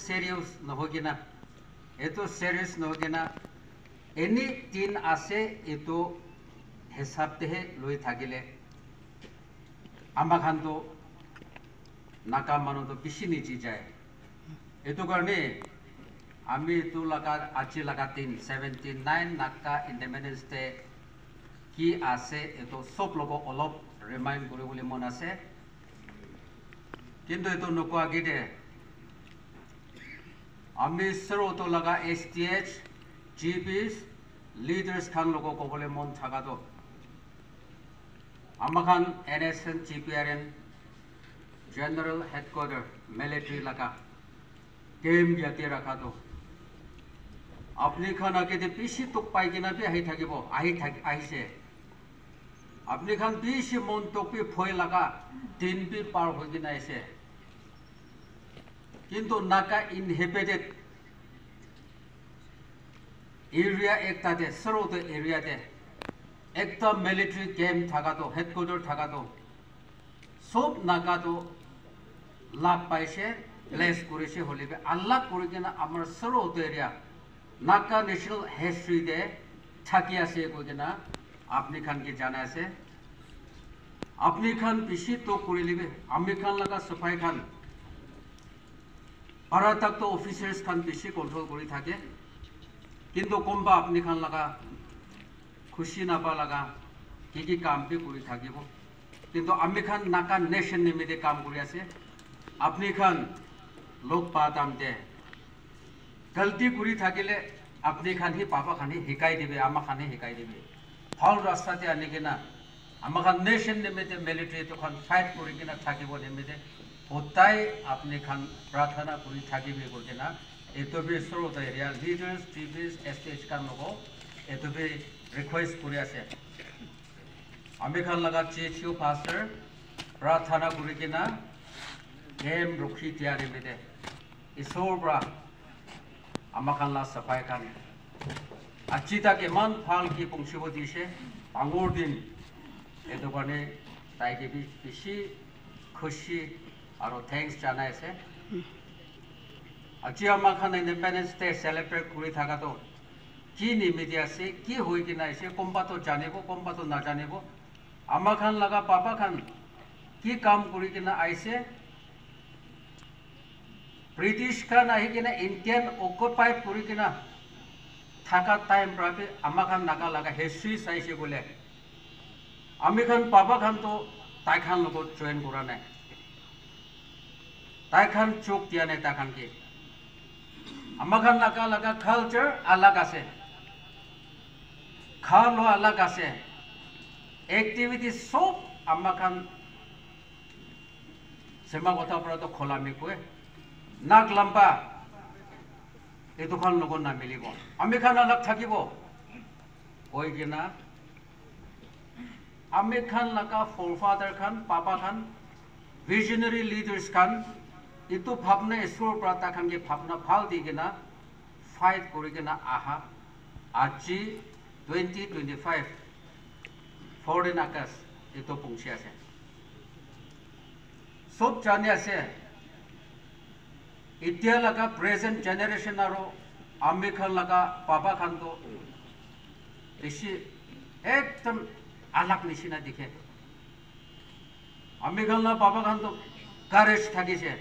serious নহগিনা এটো serious নহগিনা any তিন আছে এটো হিসাবতেহে লৈ থাকিলে আমাখানটো নাকা মানুটো বেশি নিচি যায় এটো কারণে আমি এটো লাগা আজি লাগা দিন 79 নাকা ইন্ডিপেন্ডেন্স ডে কি আছে এটো সব লোক অলপ রিমাইন্ড করে বলে মন আছে কিন্তু এটো নকোয়া গিদে আমি সরোতো লাগা STH GPs leaders খান লোক কবলে মন থাকাতো আমাখান NSN GPRN General Headquarter Military laka game jati rakha to apni khan age de pishi tok pai gina bi ahi thakibo ahi se apni khan pishi mon tok bi phoi laga din bi par hoi gina ase kintu naka inhabited area ekta de sarote area de ekta military game thaka to headquarter thaka to sob naka to লাভ পাইছে place করেছে হলিবে আল্লাহ করে কিনা আমার সরোত area নাকা national history দে থাকি আছে কই কিনা আপনি খান কি জানা আছে আপনি খান বেশি তো করে লিবে আমি খান লাগা সফাই খান ভারতক তো অফিসার্স খান বেশি কন্ট্রোল করে থাকে কিন্তু কমবা আপনি খান লাগা খুশি না পা লাগা কি কাম বি করে থাকিব কিন্তু আমি খান নাকা নেশন নিমিতে কাম করে আছে আপনি খান লোক পাতাম দে গলতি করি থাকিলে আপনি খান হি পাপা খানি হিকাই দিবে আমা খানি হিকাই দিবে ভাল রাস্তাতে আনি কিনা আমা খান নেশন নিমিতে মিলিটারি তো খান ফাইট করি কিনা থাকিব নিমিতে ওটাই আপনি খান প্রার্থনা করি থাকিবে কই কিনা এতো বি শ্রোতা এরিয়া লিডার্স টিভিস STH খান লোক এতো বি রিকোয়েস্ট করে আছে আমি খান লাগা CHU পাস্টার প্রার্থনা করি কিনা game rukhi tiari mede isor bra amakan la safai kan achita ke man phal ki pungsibo dise angor din eto kane tai ke bishi khushi aro thanks jana ase achi amakan independence day celebrate kuri thaka to ki nimiti ase ki hoi kina ase komba to janibo komba to na janibo amakan laga papa khan ki kam kuri kina aise British kan ahi kina Indian occupied kuri kina thaka time prabe amakan naga laga history saise bole ami khan papa khan to tai khan logot join kora nai tai khan chok dia nai ta khan ke amakan naga laga culture alag ase khalo alag ase activity sob amakan sema kotha pora to kholami koe নাক লম্বা এই দুখন লগত না মিলিব আমি খান অলপ থাকিব কই কিনা আমি খান লাগা ফোরফাদার খান পাপা খান ভিশনারি লিডার্স খান ইতো ভাবনা ঈশ্বর প্রাতা খান কে ভাবনা ভাল দি কিনা ফাইট করি কিনা আহা আজি 2025 14 আগস্ট ইতো পৌঁছে আছে সব জানি আছে इतिया लगा प्रेजेंट जनरेशन आरो आम्बे खान लगा पापा खान तो इसी एकदम अलग निशिना दिखे आम्बे खान लगा पापा खान तो करेज थाकी से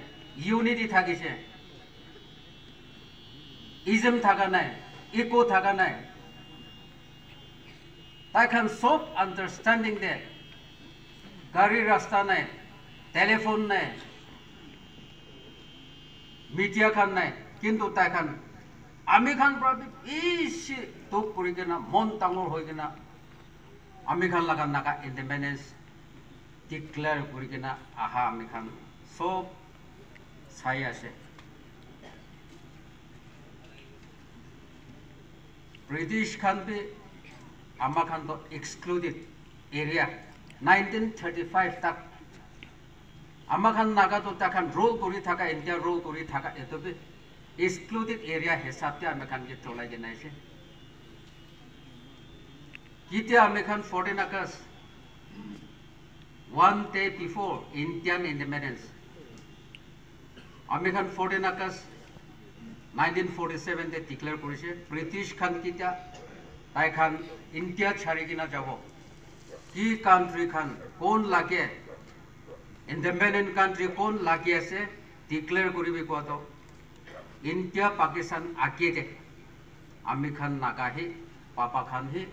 यूनिटी थाकी से इज्म थाका नहीं इको थाका नहीं ताई खान सब अंडरस्टैंडिंग दे गाड़ी रास्ता नहीं टेलीफोन नहीं মিডিয়া খান নাই কিন্তু তাই খান আমি খান প্রবি ইসি তোক করি কিনা মন তাঙর হই কিনা আমি খান লাগা নাকা ইন্ডিপেন্ডেন্স ডিক্লেয়ার করি কিনা আহা আমি খান সব চাই আছে ব্রিটিশ খান বি আমা খান তো এক্সক্লুডেড এরিয়া 1935 तक আমাখান নাগা তো তাখান রোল করি থাকা ইন্ডিয়া রোল করি থাকা এতবে এক্সক্লুডেড এরিয়া হিসাবতে আমাখান কে চলাই গেনাইছে কিতে আমাখান 14 August 1 day before Indian independence American 14 August 1947 declare কৰিছে ব্ৰিটিছ খান কিটা তাই খান ইণ্ডিয়াত ছাৰি কিনা যাব কি কাণ্ট্ৰি খান কোন লাগে ইণ্ডিপেণ্ডেণ্ট কাণ্ট্ৰি কোন লাগি আছে ডিক্লেয়াৰ কৰিবি কোৱাটো ইণ্ডিয়া পাকিস্তান আগে দে আমি খান নাগাহি পাপা খান হি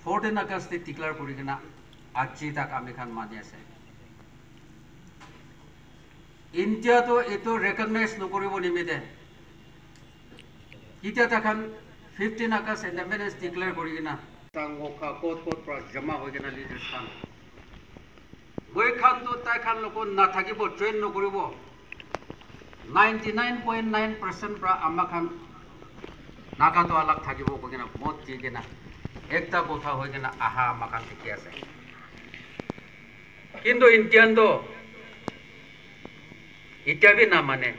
14 আগষ্ট ডিক্লেয়াৰ কৰি কিনা আজি তাক আমি খান মানি আছে ইণ্ডিয়াটো এইটো ৰেকগনাইজ নকৰিব নিমিতে কিটা তাখান 15 আগষ্ট ইণ্ডিপেণ্ডেন্স ডিক্লেয়াৰ কৰি কিনা টাংগোখা কোট পৰা জমা হৈ কিনা লিডাৰ্ছ খান গৈ খানটো তাই খান লোক নাথাকিব ট্ৰেইন নকৰিব 99.9% পৰা আমা খান নাগাটো আলাগ থাকিব কৈ কিনা মত দি কিনা একটা কথা হৈ কিনা আহা আমা খান ঠিকে আছে কিন্তু ইণ্ডিয়ানটো ইটা भी ना माने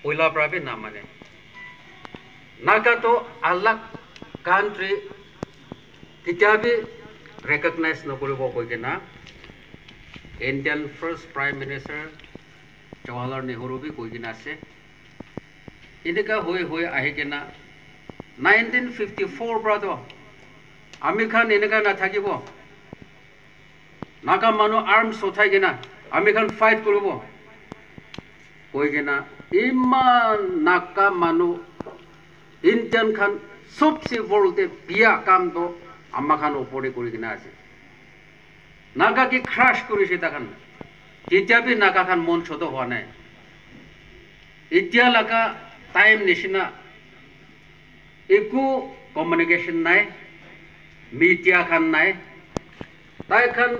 पहला प्रा भी ना माने नागा तो अलग कंट्री इटा भी रिकॉग्नाइज न करिबो कय ना Indian first prime minister Jawaharlal Nehru भी कय किना আছে इनका होय होय आहि किना 1954 प्रा तो आमी खान इनका ना থাকিবो नागा मानु आर्म्स उठाय किना आमी खान फाइट करिबो কই কিনা ইমান নাকা মানুহ ইণ্ডিয়ান খান সবচে বড়তে বিয়া কামটো আমা খান ওপরে কৰি কিনা আছে নাগা কি ক্ৰাশ কৰিছে তাখান তেতিয়াবি নাগা খান মন ছোট হোৱা নাই এতিয়া লাগা টাইম নিচিনা একো কমিউনিকেশন নাই মিডিয়া খান নাই তাই খান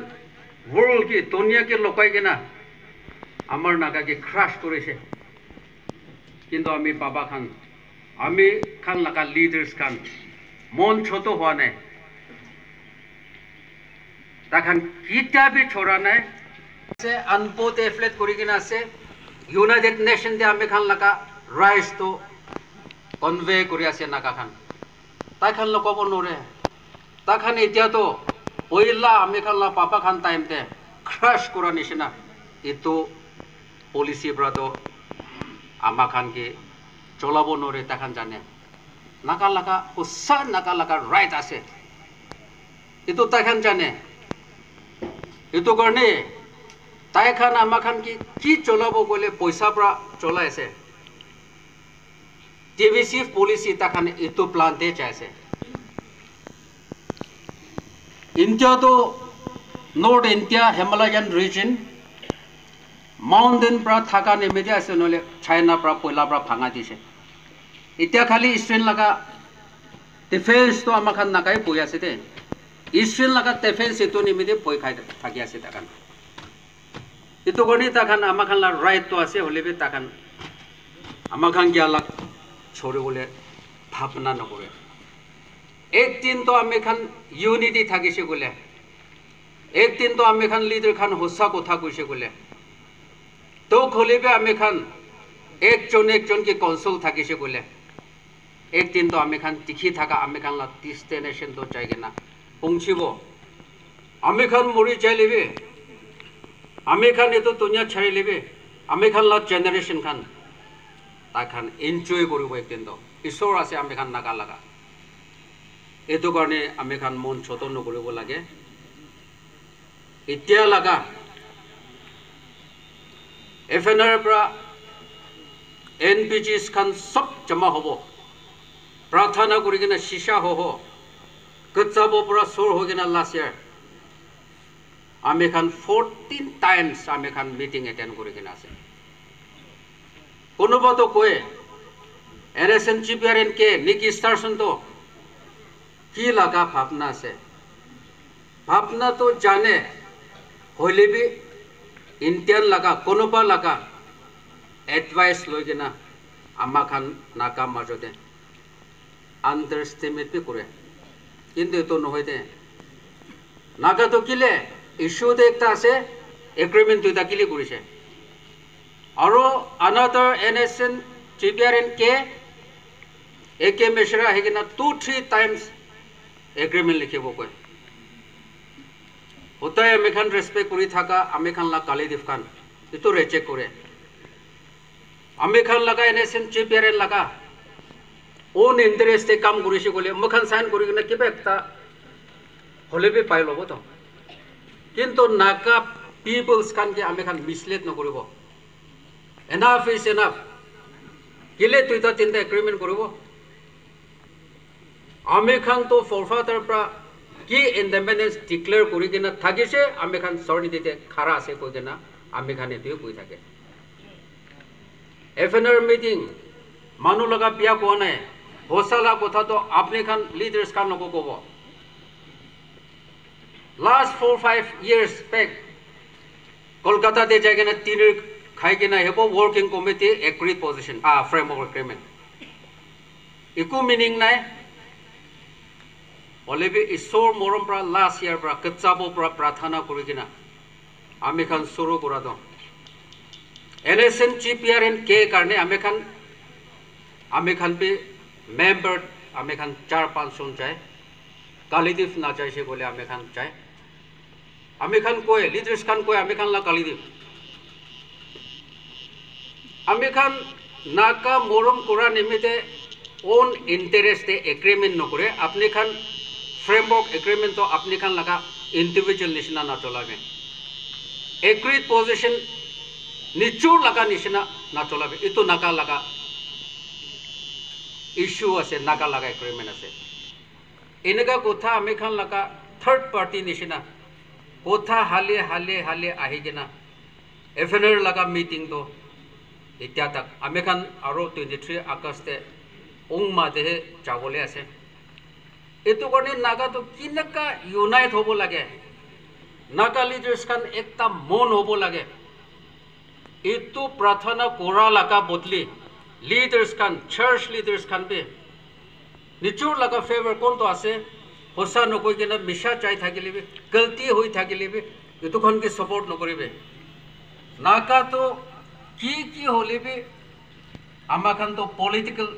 ওয়ার্ল্ড কি দুনিয়া কি লকাই কিনা আমার নাগাকে ক্রাশ করেছে কিন্তু আমি বাবা খান আমি খান লাগা লিডার্স খান মন ছোট হওয়া নাই তখন কিতাবি ছড়া নাই সে আনপোত এফলেট করি কিনা আছে ইউনাইটেড নেশন দে আমি খান লাগা রাইস তো কনভে করি আছে নাগা খান তাই খান লোক নরে তখন এতিয়া তো পয়লা আমি খান লা পাপা খান টাইমতে ক্রাশ করা নিচিনা এতো पॉलिसी ब्रा तो आमा खान के चलाबो नरे ताखान जाने नाका लागा उसा नाका लागा राइट आसे इतो ताखान जाने इतो करने ताई खान आमा खान की चलाबो गले पैसा ब्रा चला आसे टीवीसी पॉलिसी ताखान इतो प्लान दे चाइसे इंडिया तो north India Himalayan region mountain प्रा थाका निमिते आसे नले चाइना प्रा पयला प्रा भांगा दिसे इत्या खाली इस्ट्रेन लगा डिफेंस तो आमा खान नाकाय पय आसे दे इस्ट्रेन लगा डिफेंस एतो निमिते पय खाय थाकी आसे ताखान इतो गनि ताखान आमा खान ला राइट तो आसे होलेबे ताखान आमा खान ग्याला छोरे बोले भावना नकरे एक दिन तो आमे खान यूनिटी थाकिसे गले एक दिन तो आमे खान लीडर खान होसा कथा कइसे गले तो खोले भी आमी खान एक जन की कौंसल थकी से बोले एक दिन तो आमी खान तिखी थका आमी खान ला डेस्टिनेशन तो चाहिए ना पहुंचीबो आमी खान मरी जाय लेबे आमी खान ये तो दुनिया छाड़ी लेबे आमी खान ला जेनेरेशन खान ता खान एन्जॉय करिबो एक दिन तो ईश्वर आसे आमी खान नागा लगा एतो कारणे आमी खान मन छोट नकरिबो लागे इत्या लगा एफएनआर प्रा एनपीजीस खान सब जमा होबो प्रार्थना करि किना शिशा हो गच्चाबो पुरा सोर हो किना लास्ट ईयर आमी खान 14 टाइम्स आमी खान मीटिंग अटेंड करि किना আছে कोनोबा तो कोए एनएसएन जीपीआरएन के निकी स्टारसन तो की लगा भावना আছে भावना तो जाने होले भी इंडियन लगा कोनोबा लगा एडवाइस लय किना आमा खान नागा माजते अंडरस्टिमेट भी करे किन्तु तो নহয় दे नागा तो किले इश्यू दे एकटा আছে एग्रीमेंट दुटा किले কৰিছে আৰু अनदर एनएसएन जीपीआरएन के एके मेशरा हेगिना 2-3 टाइम्स एग्रीमेंट लिखिब कय होता है आमेखान रेस्पेक्ट करी थाका आमेखान ला कालीदीप खान इतो रेचेक करे আমি খান লাগা NSM CPRN লাগা own interest এ কাম কৰিছে গলে মখান সাইন কৰি কিনে কিবা একটা হলে বি পাই লব তো কিন্তু নাকা পিপলস খান কে আমি খান মিসলেড নকৰিব enough is enough কিলে দুইটা তিনটা এগ্ৰিমেন্ট কৰিব আমি খান তো ফৰফাদাৰ পৰা কি ইন্ডিপেন্ডেন্স ডিক্লেয়াৰ কৰি কিনে থাকিছে আমি খান সৰনি দিতে খাৰা আছে কৈ কিনে আমি খান এটোই কৈ থাকে FNR মিটিং মানুহ লগা বিয়া কোৱা নাই হোসালা কথা তো আপনি খান লিডার্স খান নকো কব last 4-5 years back kolkata de jage na tinir khai ke na hebo working committee agreed position framework agreement iku meaning nai olebi isor morom pra last year pra kachabo pra prathana kori kina ami khan suru kora do NSM CPRN ke karne ami khan pe member আমি খান 4-5 জন চাই কালিদীপ না চাইছে বলে আমি খান চাই আমি খান কয় leaders খান কয় আমি খান লা কালিদীপ আমি খান নাকা মরম করা নিমিতে ওন ইন্টারেস্টে এগ্রিমেন্ট নকরে আপনি খান ফ্রেমওয়ার্ক এগ্রিমেন্ট তো আপনি খান লাগা ইন্ডিভিজুয়াল নিশনা না চলাবে এগ্রিড পজিশন নিচুর লাগা নিশনা না চলাবে এতো নাকা লাগা ইস্যু আছে নাকা লাগা এগ্রিমেন্ট আছে এনেকা কথা আমি খান লাগা থার্ড পার্টি নিশনা কথা হালে হালে হালে আহি কিনা FNR লাগা মিটিং তো এতিয়া তাক আমি খান আৰু 23 আগষ্টে ওংমা দেহে যাবলে আছে এটো কাৰণে নাগা তো কিনকা ইউনাইট হ'ব লাগে নাগা লিডাৰ্স খান একটা মন হ'ব লাগে এটো প্ৰাৰ্থনা কৰা লাগা বদলি leaders kan church leaders kan be nichur laga favor kon to ase hosa no koi kena misha chai thakile be galti hoi thakile be etu kon ke support no koribe naka to ki hole be ama kan to political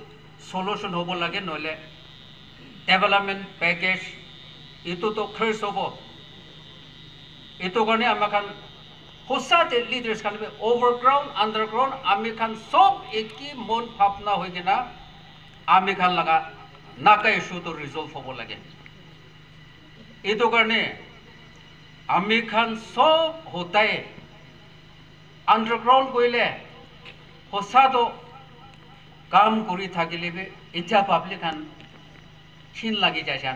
solution hobo lage noile development package etu to khars hobo etu kane ama kan hosa te leaders kan be overground underground ami khan sob eki mon bhavna hoy gena ami khan laga naka issue to resolve hobo lage eto karne ami khan sob hotai underground koile hosa to কাম কৰি থাকিলে বে ইচ্ছা public খান খিন লাগি যাইছে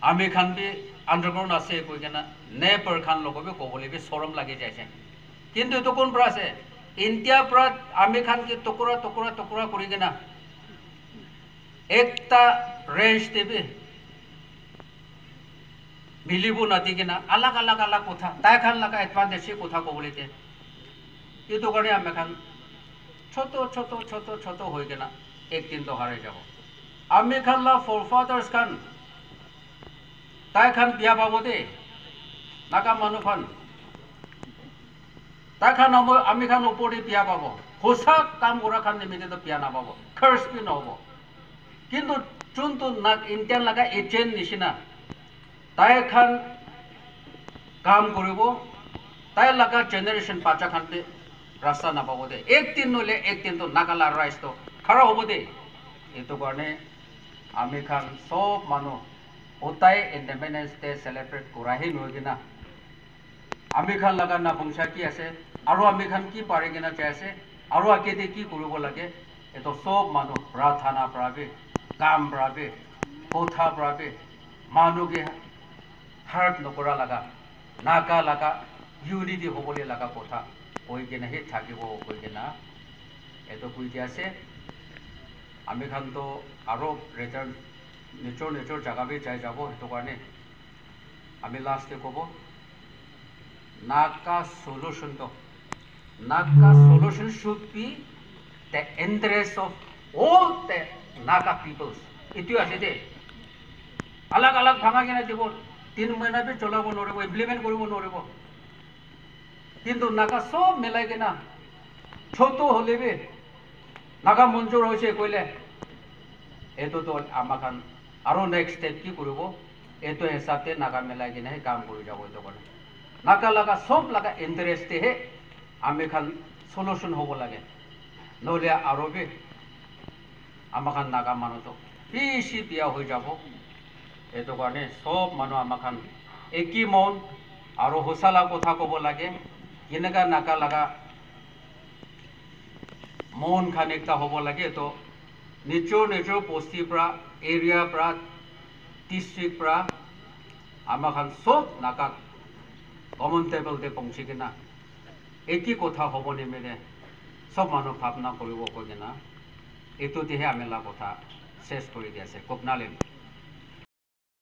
আমি খান B underground আছে কই কেনা নেপার খান লগবে কবলে বি শরম লাগি যাইছে কিন্তু এটো কোন প্রা আছে ইন্ডিয়া প্রা আমি খান কি টুকরা টুকরা টুকরা করি কেনা একটা রেঞ্জ দেবে মিলিবো না দি কেনা আলাগ আলাগ আলাগ কথা তাই খান লাগা অ্যাডভান্টেজ কথা কবলেতে এটো করে আমি খান ছোট ছোট ছোট ছোট হয়ে গেনা একদিন তো হারাই যাব আমি খানলা ফরফাদার্স খান তাই খান বিয়া পাবো দে নাকা মানু খান তাই খান আমি খান উপরে বিয়া পাবো হোসা কাম করা খান নিমিতে তো বিয়া না পাবো খার্স বি নহব কিন্তু যোনটো নাক ইন্ডিয়ান লাগা এজেন্ট নিচিনা তাই খান কাম কৰিব তাই লাগা জেনারেশন বাচ্চা খানতে রাস্তা না পাবো দে একদিন নলে একদিন তো নাগালা রাইস তো খারাপ হবো দে এতো কারণে আমি খান সব মানুষ ওটাই ইন্ডিপেন্ডেন্স ডে সেলিব্রেট করাহি নয় কিনা আমি খান লাগা না বংশা কি আছে আৰু আমি খান কি পাৰে কিনা চাইছে আৰু আগে দিয়ে কি কৰিব লাগে এতো সব মানুষ প্রার্থনা পাবে কাম পাবে কথা পাবে মানুষকে হার্ট নকরা লাগা নাকা লাগা ইউনিটি হবলে লাগা কথা কই কেনে হে থাকিব কই কেনা এতো কইতে আছে আমি খান তো আরো রিটার্ন নেচর নেচর জায়গাবে চাই যাব এতো কারণে আমি লাস্টে কব নাকা solution should be the interest of all the নাকা পিপলস এটো আছে দে আলাগ আলাগ ভাঙা কেনে দিব 3 মহিনা পে চলাব নরব ইমপ্লিমেন্ট কৰিব নরব কিন্তু নাকা সব মেলাই কিনা ছোট হলে বি নাকা মঞ্জুর হয়েছে কইলে এতো তো আমাখান আরো নেক্সট স্টেপ কি করব এতো হিসাবে নাকা মেলাই কিনা কাম করে যাব এতো করে নাকা লাগা সব লাগা ইন্টারেস্টে হে আমি খান সলিউশন হব লাগে নহ'লে আৰু আমাখান নাগা মানুহটো বেছি বিয়া হৈ যাব এইটো কাৰণে চব মানুহ আমাখান একি মন আৰু হুচালা কথা ক'ব লাগে কেনেকা নাগা লাগা মন খান একটা হ'ব লাগে তো নিজৰ বস্তিৰ পৰা এৰিয়াৰ পৰা ডিষ্ট্ৰিক্ট পৰা আমাখান চব নাগা কমন টেবলতে পৌঁছি কিনা একেই কথা হ'ব নিমিলে চব মানুহ ভাৱনা কৰিব কৈ কিনা এইটোতেহে আমি কথা শেষ কৰি দি আছে কোকনালিম